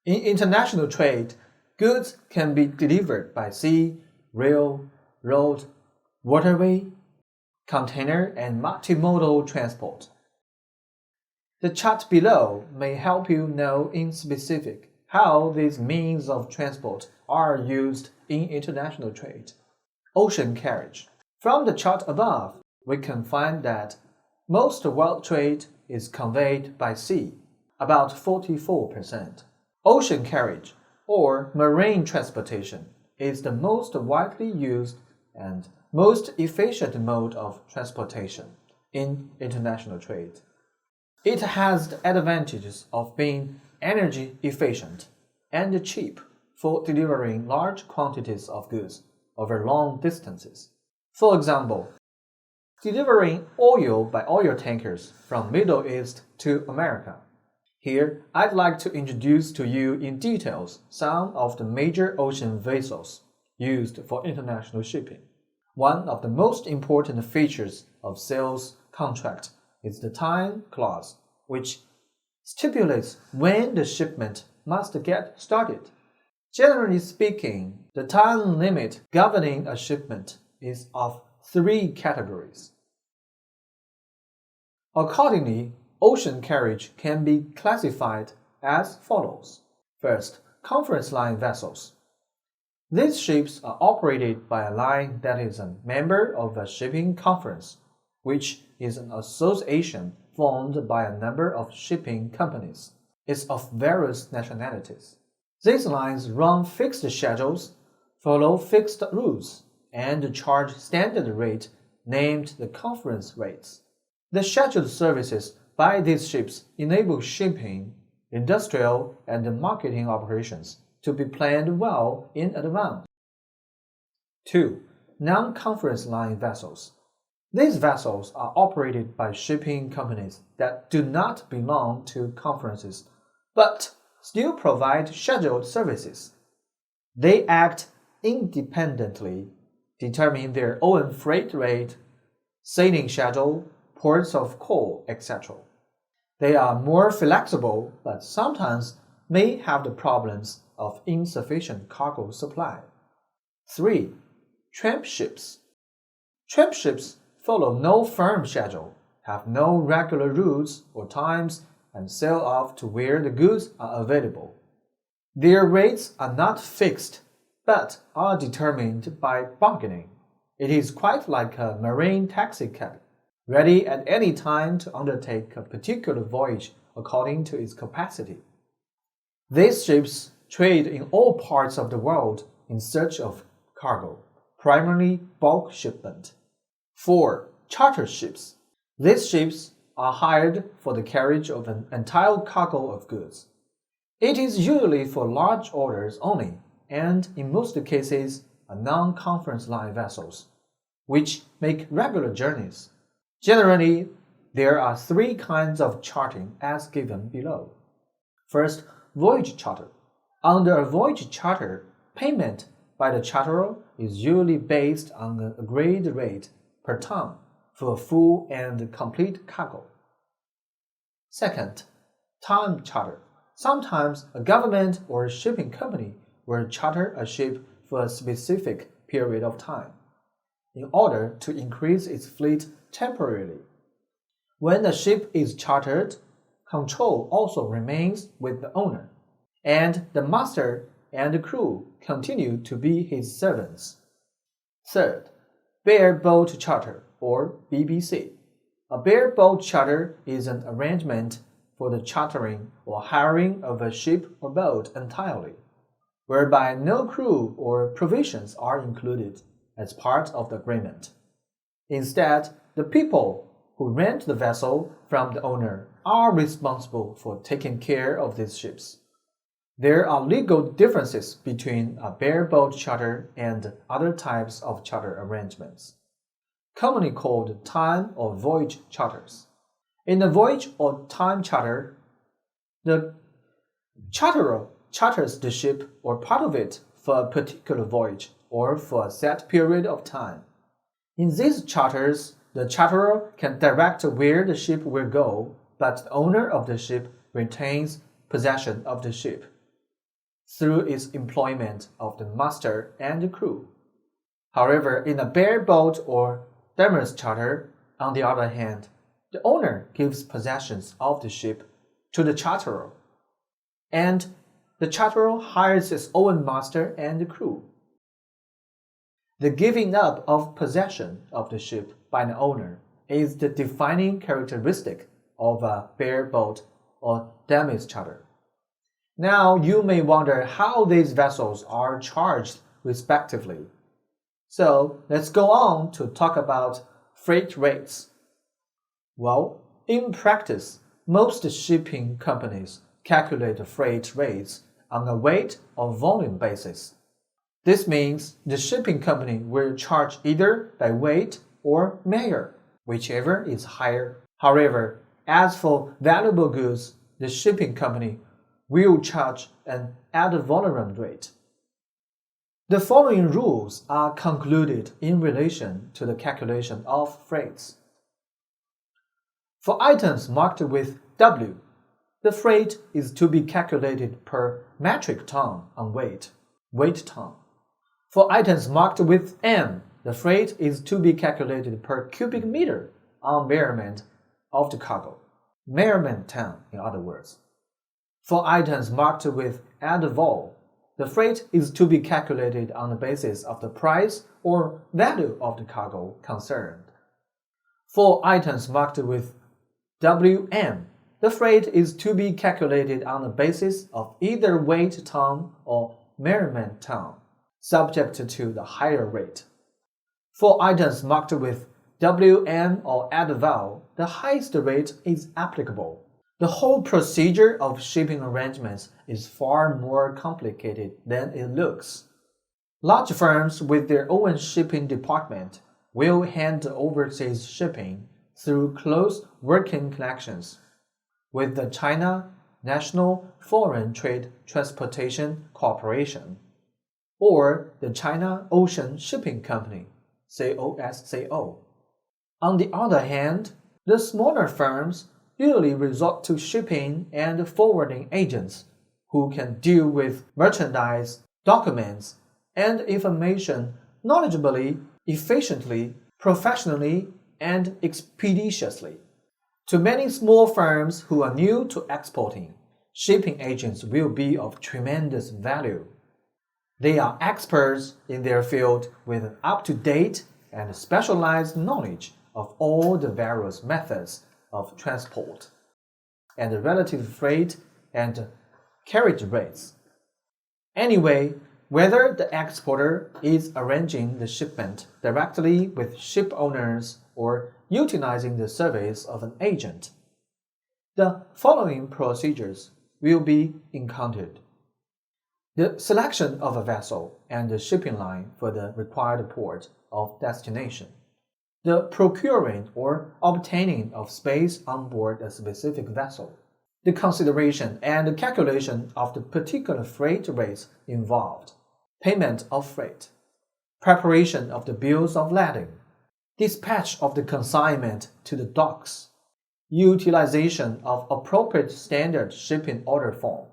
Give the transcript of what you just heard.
In international trade, goods can be delivered by sea, rail, road, waterway, container, and multimodal transport. The chart below may help you know in specific how these means of transport are used in international trade. Ocean carriage. From the chart above, we can find that most world trade is conveyed by sea, about 44%. Ocean carriage, or marine transportation, is the most widely used and most efficient mode of transportation in international trade. It has the advantages of being energy efficient and cheap for delivering large quantities of goods over long distances. For example, delivering oil by oil tankers from Middle East to America. Here, I'd like to introduce to you in details some of the major ocean vessels used for international shipping. One of the most important features of sales contract is the time clause, which stipulates when the shipment must get started. Generally speaking, the time limit governing a shipment is of 3 categories. Accordingly, ocean carriage can be classified as follows. First, conference line vessels. These ships are operated by a line that is a member of a shipping conference, which is an association formed by a number of shipping companies. It's of various nationalities. These lines run fixed schedules, follow fixed routes, and charge standard rate named the conference rates. The scheduled services by these ships enable shipping, industrial, and marketing operations to be planned well in advance. 2. Non-conference line vessels. These vessels are operated by shipping companies that do not belong to conferences, but still provide scheduled services. They act independently, determine their own freight rate, sailing schedule, ports of call, etc. They are more flexible, but sometimes may have the problems of insufficient cargo supply. 3. Tramp ships. Tramp ships follow no firm schedule, have no regular routes or times, and sail off to where the goods are available. Their rates are not fixed, but are determined by bargaining. It is quite like a marine taxicab, ready at any time to undertake a particular voyage according to its capacity. These ships trade in all parts of the world in search of cargo, primarily bulk shipment. 4. Charter ships. These ships are hired for the carriage of an entire cargo of goods. It is usually for large orders only, and in most cases are non-conference line vessels, which make regular journeys. Generally, there are 3 kinds of chartering as given below. First, voyage charter. Under a voyage charter, payment by the charterer is usually based on an agreed rate per ton for a full and complete cargo. Second, time charter. Sometimes a government or a shipping company will charter a ship for a specific period of time in order to increase its fleet temporarily. When the ship is chartered, control also remains with the owner, and the master and the crew continue to be his servants. Third, bareboat charter, or BBC. A bareboat charter is an arrangement for the chartering or hiring of a ship or boat entirely, whereby no crew or provisions are included as part of the agreement. Instead, the people who rent the vessel from the owner are responsible for taking care of these ships. There are legal differences between a bareboat charter and other types of charter arrangements, commonly called time or voyage charters. In a voyage or time charter, the charterer charters the ship or part of it for a particular voyage or for a set period of time. In these charters, the charterer can direct where the ship will go, but the owner of the ship retains possession of the ship. through its employment of the master and the crew. However, in a bareboat or Damis charter, on the other hand, the owner gives possessions of the ship to the charterer, and the charterer hires his own master and the crew. The giving up of possession of the ship by the owner is the defining characteristic of a bareboat or Damis charter. Now you may wonder how these vessels are charged respectively. So let's go on to talk about freight rates. Well, in practice, most shipping companies calculate the freight rates on a weight or volume basis. This means the shipping company will charge either by weight or measure, whichever is higher. However, as for valuable goods, the shipping company will charge an ad valorem rate. The following rules are concluded in relation to the calculation of freights. For items marked with W, the freight is to be calculated per metric ton on weight ton. For items marked with M, the freight is to be calculated per cubic meter on measurement of the cargo, measurement ton in other words. For items marked with ad val, the freight is to be calculated on the basis of the price or value of the cargo concerned. For items marked with WM, the freight is to be calculated on the basis of either weight ton or measurement ton, subject to the higher rate. For items marked with WM or ad val, the highest rate is applicable. The whole procedure of shipping arrangements is far more complicated than it looks. Large firms with their own shipping department will handle overseas shipping through close working connections with the China National Foreign Trade Transportation Corporation or the China Ocean Shipping Company, COSCO. On the other hand, the smaller firms usually resort to shipping and forwarding agents who can deal with merchandise, documents, and information knowledgeably, efficiently, professionally, and expeditiously. To many small firms who are new to exporting, shipping agents will be of tremendous value. They are experts in their field with up-to-date and specialized knowledge of all the various methods of transport, and the relative freight and carriage rates. Anyway, whether the exporter is arranging the shipment directly with ship owners or utilizing the service of an agent, the following procedures will be encountered. The selection of a vessel and the shipping line for the required port of destination. The procuring or obtaining of space on board a specific vessel. The consideration and the calculation of the particular freight rates involved. Payment of freight. Preparation of the bills of lading. Dispatch of the consignment to the docks. Utilization of appropriate standard shipping order form.